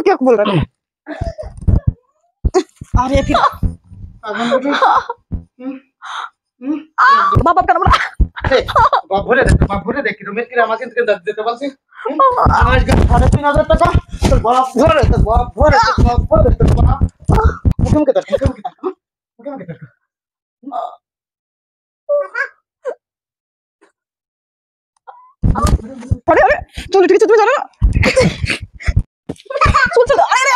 क्या बोल रहा है? अरे फिर बाप का नंबर बाप भरे देख किलो मेरे আমাকে থেকে দিতে বলছি আজ গা 3,500 টাকা তোর বাপ ভরে তোর বাপ ভরে তোর বাপ মুখে দেখ अरे अरे चलो ठीक है तुम्हें जाना चल चल अरे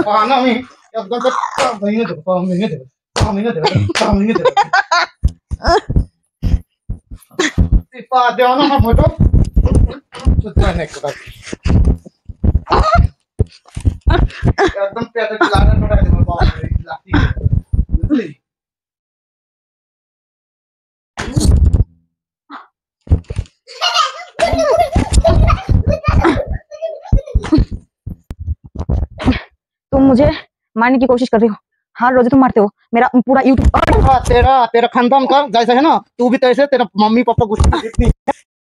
पाना में एकदम से महीने दे सिपा दे ना फोटो सुता ने कर एकदम पेट लाना थोड़ा दे बाप रे लाठी बुझली तुम मुझे मारने की कोशिश कर रही हो हर रोज तुम मारते हो मेरा पूरा यूट्यूब तेरा खानदान का जैसा है ना तू भी तैसे तेरा मम्मी पापा गुस्सा जितनी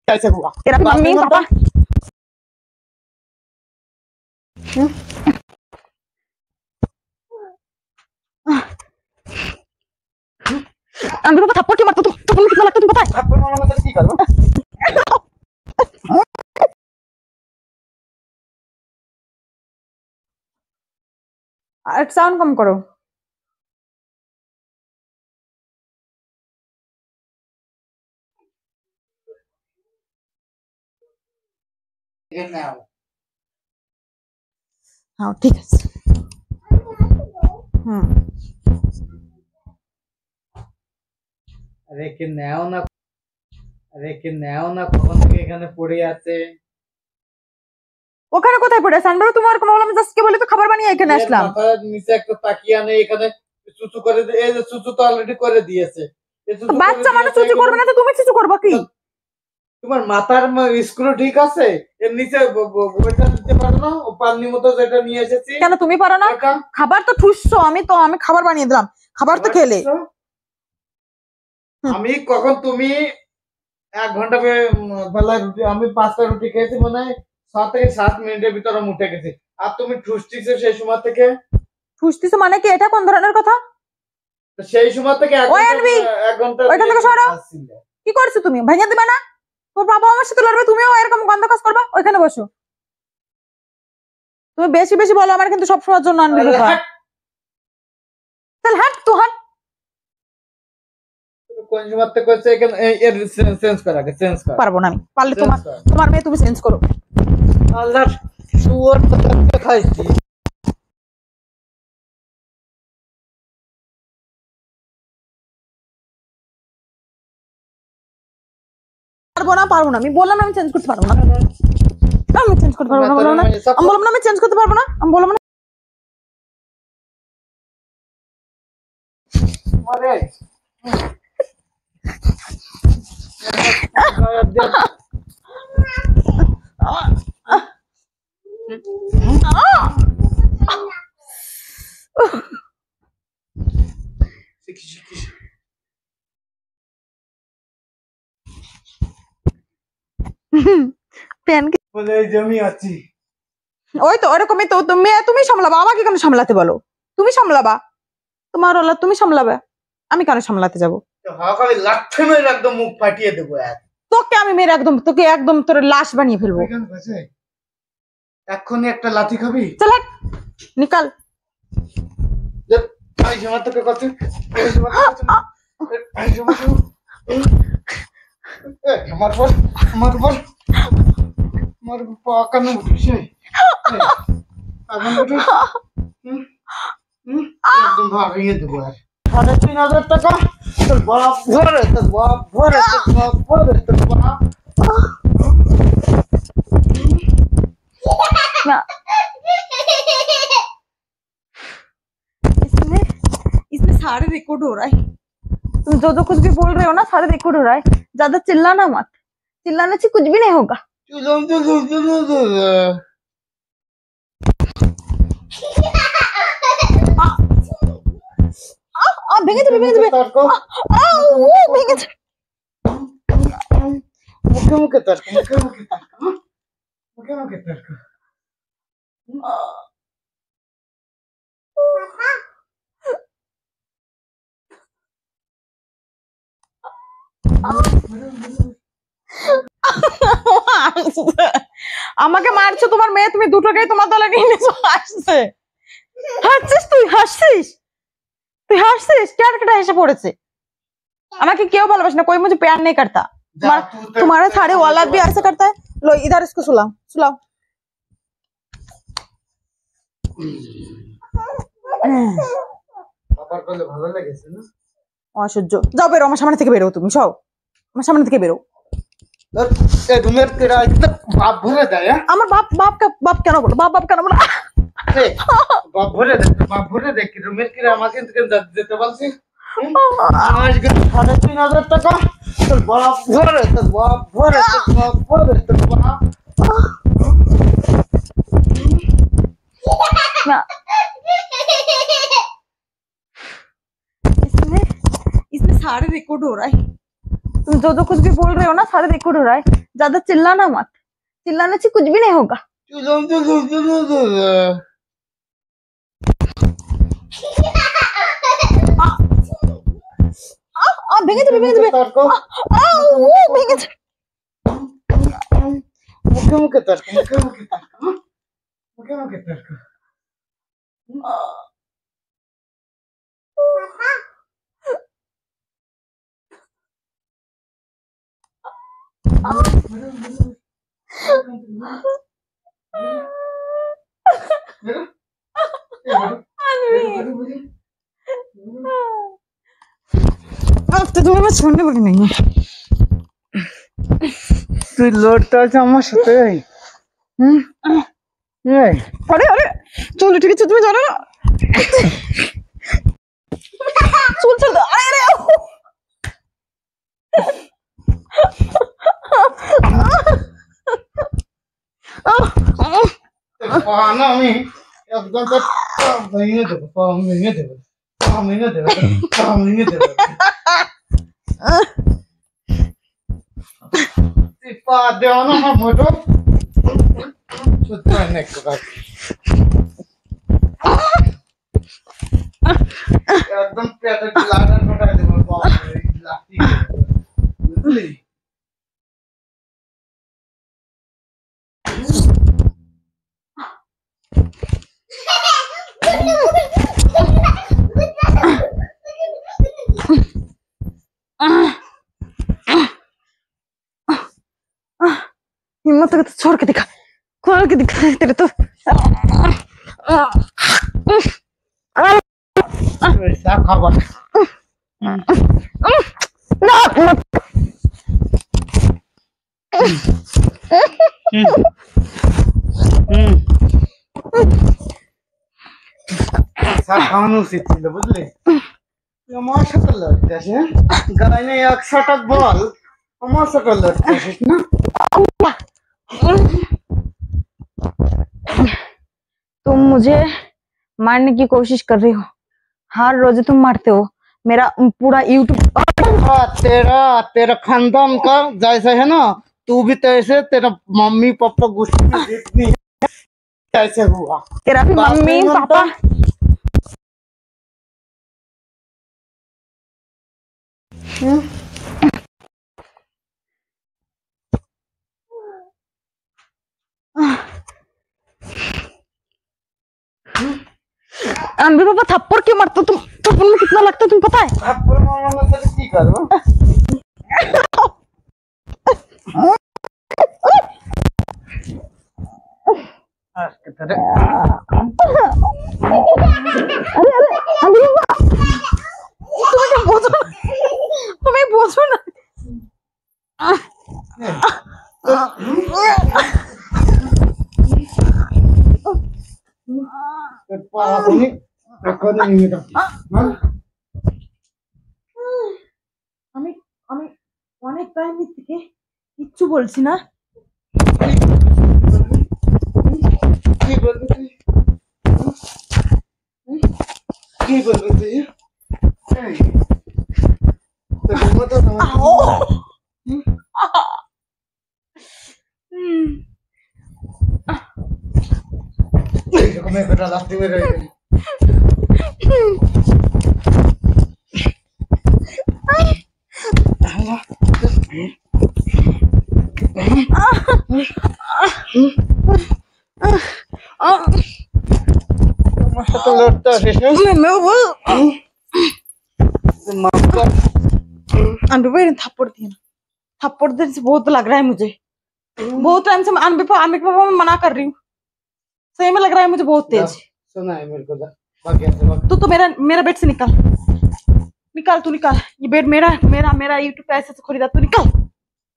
कैसे हुआ तेरा मम्मी पापा अम्मी पापा थप्पड़ क्यों मारते हो तुम कितना लगता है तुम पता है थप्पड़ मारने में की करो साउंड कम करो हाँ ठीक है अरे कि नैओ ना कौन के এখানে পড়ে আছে ওখানে কোথায় পড়ে আছে আমরা তোমার কোনো বললাম জাস্ট কে বলে তো খাবার বানিয়ে এখানে আসলাম মাথার নিচে একটা তাকিয়া নেই এখানে চুচু করে এই যে চুচু তো অলরেডি করে দিয়েছে বাচ্চা মানুষ চুচু করবে না তো তুমি চুচু করবে কি তোমার মাথার স্ক্রু ঠিক আছে এর নিচে ওইটা দিতে পারো না ও পানির মতো যেটা নিয়ে এসেছি কেন তুমি পারো না খাবার তো ঠুসছো আমি খাবার বানিয়ে দিলাম খাবার তো খেলে আমি কখন তুমি 1 ঘন্টা বেলায় রুটি আমি 5টা রুটি খেয়েছি মানে 7 থেকে 7 মিনিটের ভিতরে মুঠে গেছি আর তুমি ঠুসতিছো সেই সময় থেকে ঠুসতিছো মানে কি এটা কোন ধরনের কথা সেই সময় থেকে 1 ঘন্টা ওইখান থেকে সরো কি করছো তুমি ভেঙে দিবা না তোর বাবা আমার সাথে লড়বে তুমিও এরকম গন্ধ কাজ করবা ওইখানে বসো তুমি বেশি বেশি বলো আমার কিন্তু সব সময়ের জন্য আনবি চল হাট তুই হাট কোন সময় থেকে কইছে এখানে এর চেঞ্জ করা চেঞ্জ কর পারবো না আমি পারলে তোমার মেয়ে তুমি চেঞ্জ করো আল্লাহ সুয়ার কথা খাইছি পারবো না আমি বললাম না আমি চেঞ্জ করতে পারবো না আমি চেঞ্জ করতে পারবো না আমি বললাম না আমি চেঞ্জ করতে পারবো না আমি বললাম না আরে প্যান বলে জমি আছি ওই তো ওরকমই তো তুমি সামলাবা আমাকে কেন সামলাতে বলো তুমি সামলাবা তোমার ওলা তুমি সামলাবে আমি কেন সামলাতে যাবো হাকালে লাঠি মেরে একদম মুখ ফাটিয়ে দেবো তোকে আমি মেরে তোকে একদম তোর লাশ বানিয়ে ফেলবো এক্ষুনি একটা লাঠি খাবি চল নিকাল তোকে কত আমার পাকানো বিষয় একদম ভাবিয়ে দেবো 3,500 টাকা তোর বাপ ভরে তোর বাপ ভরে তোর বাপ इसमें सारे रिकॉर्ड हो रहा है तुम जो कुछ भी बोल रहे हो ना सारे रिकॉर्ड हो रहा है ज्यादा चिल्लाना मत चिल्लाने से कुछ भी नहीं होगा ভেঙে দেবে মুখে মুখে তর্ক, মুখে মুখে তর্ক, মুখে মুখে তর্ক। আমাকে মারছো তোমার মেয়ে, তুমি দুটোকেই তোমার দলে নিয়ে নিয়েছো, হাসছে। হাসছিস তুই, হাসছিস তুই, হাসছিস। ক্যাটকেটা হেসে পড়েছে। আমাকে क्यों ভালোবাসে না, कोई मुझे प्यार नहीं करता। तुम्हारे सारे औलाद भी ऐसा करता है। लो इधर इसको सुलाओ सुलाओ। বাবার বলে ভালো লেগেছে না? অসহ্য। যাও বেরো, আমার সামনে থেকে বেরো, তুমি সব আমার সামনে থেকে বেরো। এই রুমের তেরা একদম বাপ ভরে দেয়। আমার বাপ কেন বলো, বাপ কেন বলো? বাপ ভরে দেয়, বাপ ভরে দেয়। রুমের কিরা আমাকে যেতে বলছি। আজকে 3,500 টাকা তোর বাপ ভরে, তোর বাপ ভরে, তোর বাপ ভরে, তোর বাপ। না, इसमें सारे रिकॉर्ड हो रहा है। तुम जो कुछ भी बोल रहे हो ना, सारे रिकॉर्ड हो रहा है। ज्यादा चिल्लाना मत, चिल्लाने से कुछ भी नहीं होगा। ভেঙে যাবে, ভেঙে যাবে, ভেঙে যাবে। মুখে মুখে তর্ক, মুখে মুখে তর্ক, মুখে মুখে তর্ক। तुम्हें मैं छोड़ने वाली नहीं हूँ। তুই লড়তে আছে আমার সাথে? अरे अरे चलो ठीक है, तुम्हें जाना ना। चल चल, अरे अरे না আমি একদম তো ভেঙে দেবো, পা ভেঙে দেবো, পা ভেঙে দেবো, পা ভেঙে দেবো। তুই পা দেওয়া না আমার মোটো সত্যি অনেক একদম পেটে লাগার ফোটাই দেবো, লাঠি বুঝলি? हिम्मत तो छोड़ के दिखा, खोल के दिखा तेरे तो। ऐसा खबर খাওয়ানো উচিত ছিল, বুঝলি? আমার সাথে লড়তে আসে, গায়ে নেই 100 টাকা বল, আমার সাথে লড়তে আসিস না। तुम मुझे मारने की कोशिश कर रही हो, हर रोज तुम मारते हो मेरा पूरा यूट्यूब। तेरा खानदान का जैसा है ना, तू भी तैसे, तेरा मम्मी पापा गुस्से जितनी कैसे हुआ, तेरा भी मम्मी पापा। अनबी पापा थप्पड़ क्यों मारते हो तुम? थप्पड़ में कितना लगता है तुम्हें पता है? थप्पड़ मारने से की करो? अरे अरे अनबी पापा, तुम्हें बोझो ना, तुम्हें बोझो ना। আমি আমি অনেক টাইম থেকে কিচ্ছু বলছি না। কি বলবি তুই? কি বলবি তুই? তোর মতো मेरे बेटा रास्ते में रह गई। तो लड़ता है मैं वो अनबी ने थप्पड़ दिया, थप्पड़ देने से बहुत लग रहा है मुझे, बहुत टाइम से अनबी पापा मैं मना कर रही हूँ, सही में लग रहा है मुझे बहुत तेज। सुना है मेरे को भाग यहाँ से भाग। तू तो मेरा बेड से निकल, निकाल तू निकाल, ये बेड मेरा मेरा मेरा यूट्यूब पे ऐसे से खरीदा, तू निकल।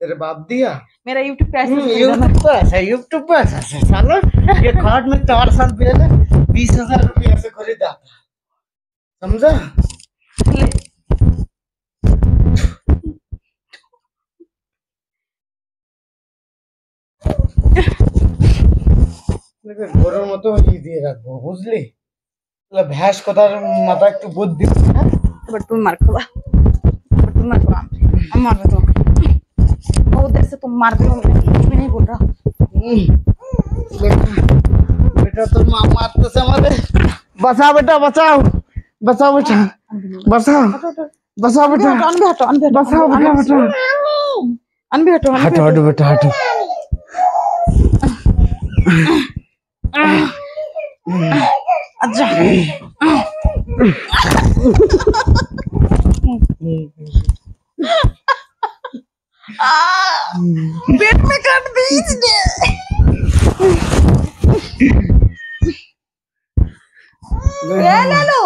तेरे बाप दिया मेरा यूट्यूब पे ऐसे से खरीदा। यूट्यूब पे ऐसा साला ये खाट में 4 साल पहले 20,000 रुपया से खरीदा था, समझा? ঘরের মতো ই দিয়ে রাখবো, বুঝলি? ভ্যাস কথার মাথা একটু বুদ্ধি। এবার তুমি মার খাবা, तुम मार दो, हम मार दो, बहुत देर से तुम मार दो, मैं कुछ भी नहीं बोल रहा। बेटा तो मारते से हमारे, बचाओ बेटा बचाओ, बचाओ बेटा बचाओ, बचाओ बेटा, अनबी हटो, अनबी हटो, बचाओ बेटा बचाओ, अनबी हटो, हटो हटो बेटा हटो। अच्छा पेट में काट दी इसने। ये ले लो।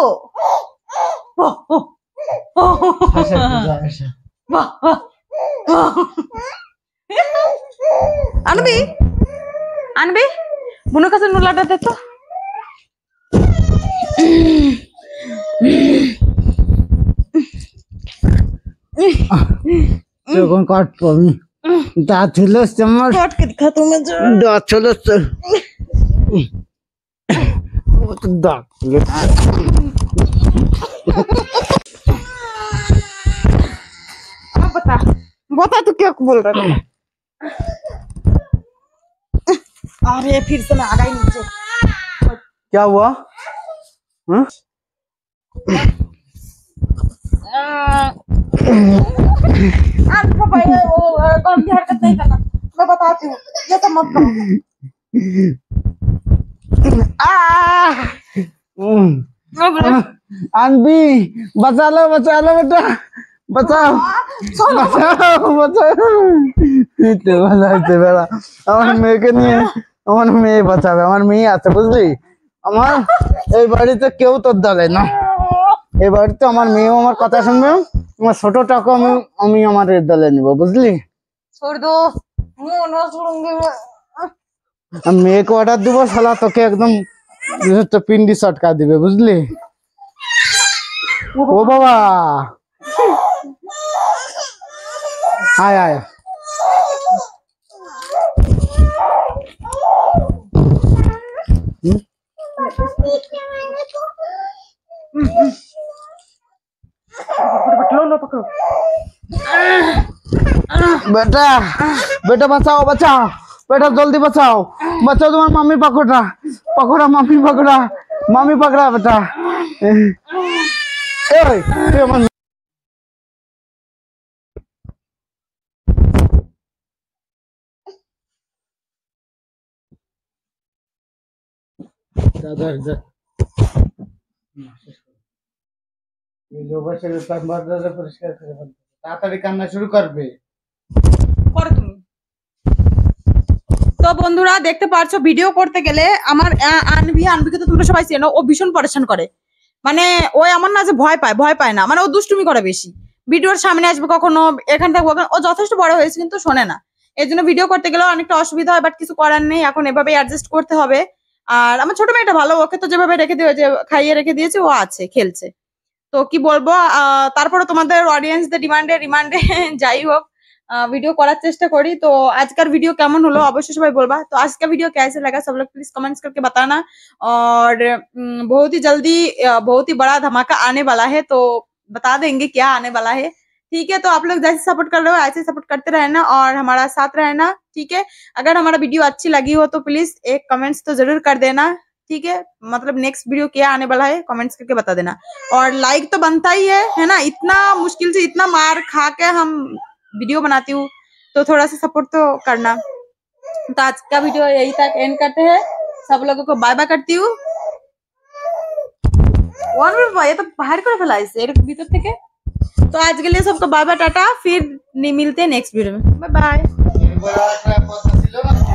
अनबी अनबी बुनो का नुला दे तो যখন কাট পাবি দাঁত ছিল আমার काट के दिखा तू मुझे। দাঁত ছিল দাঁত अब बता बता तू क्या बोल रहा था? अरे फिर से मैं आ गई नीचे। क्या हुआ? हाँ? भाई वो गंदी हरकत नहीं करना, मैं बताती हूँ, ये तो मत करो। अनबी बचा लो बेटा बचाओ बचाओ बचाओ আমার মেয়েকে নিয়ে আমার মেয়ে বাঁচাবে, আমার মেয়ে আছে বুঝলি? আমার এই বাড়িতে কেউ তোর দলে না, এই বাড়িতে আমার মেয়েও আমার কথা শুনবে, তোমার ছোটটাকে আমি আমার দলে নিব বুঝলি? छोड़ दो, मुंह ना छोड़ूंगी मैं। আমি মেয়েকে অর্ডার দিব, শালা তোকে একদম তো পিন্ডি চটকা দিবে বুঝলি? ও বাবা আয় আয় लो लो पकड़ो। बेटा बेटा बचाओ बचाओ बेटा जल्दी बचाओ बचाओ, तुम्हार मम्मी पकड़ा पकड़ा मम्मी पकड़ा बेटा। তাড়াতাড়ি কান্না শুরু করবে। করো তুমি। তো বন্ধুরা দেখতে পারছো ভিডিও করতে গেলে আমার আনবিকে তো তোমরা সবাই চেনো, ও ভীষণ পরেশান করে, মানে ও এমন না যে ভয় পায় না, মানে ও দুষ্টুমি করে বেশি, ভিডিওর সামনে আসবে কখনো এখান থেকে ওখানে, ও যথেষ্ট বড় হয়েছে কিন্তু শোনে না, এর জন্য ভিডিও করতে গেলেও অনেকটা অসুবিধা হয়, বাট কিছু করার নেই, এখন এভাবে অ্যাডজাস্ট করতে হবে। আর আমার ছোট মেয়েটা ভালো, ওকে তো যেভাবে রেখে দিয়ে যে খাইয়ে রেখে দিয়েছে ও আছে খেলছে, তো কি বলবো, তারপরে তোমাদের অডিয়েন্সদের রিমান্ডে যাই হোক वीडियो करार चेष्टा करी। तो आज का वीडियो केमन हलो अवश्य सबाई बोलबा। तो आज का वीडियो कैसे लगा सब लोग प्लीज कमेंट्स करके बताना, और बहुत ही जल्दी बहुत ही बड़ा धमाका आने वाला है, तो बता देंगे क्या आने वाला है, ठीक है? तो आप लोग जैसे सपोर्ट कर रहे हो ऐसे सपोर्ट करते रहना और हमारा साथ रहना, ठीक है? अगर हमारा वीडियो अच्छी लगी हो तो प्लीज एक कमेंट्स तो जरूर कर देना, ठीक है, मतलब नेक्स्ट वीडियो क्या आने वाला है कमेंट्स करके बता देना। और लाइक तो बनता ही है ना, इतना मुश्किल से इतना मार खा के हम वीडियो बनाती हूँ, तो थोड़ा सा सपोर्ट तो करना। तो आज का वीडियो यही तक एंड करते हैं, सब लोगों को बाय बाय करती हूँ। ये तो बाहर कर फैला इसे भीतर থেকে। तो आज के लिए सबको बाय बाय टाटा, फिर मिलते हैं नेक्स्ट वीडियो में, बाय बाय। बड़ा अच्छा पता ছিল না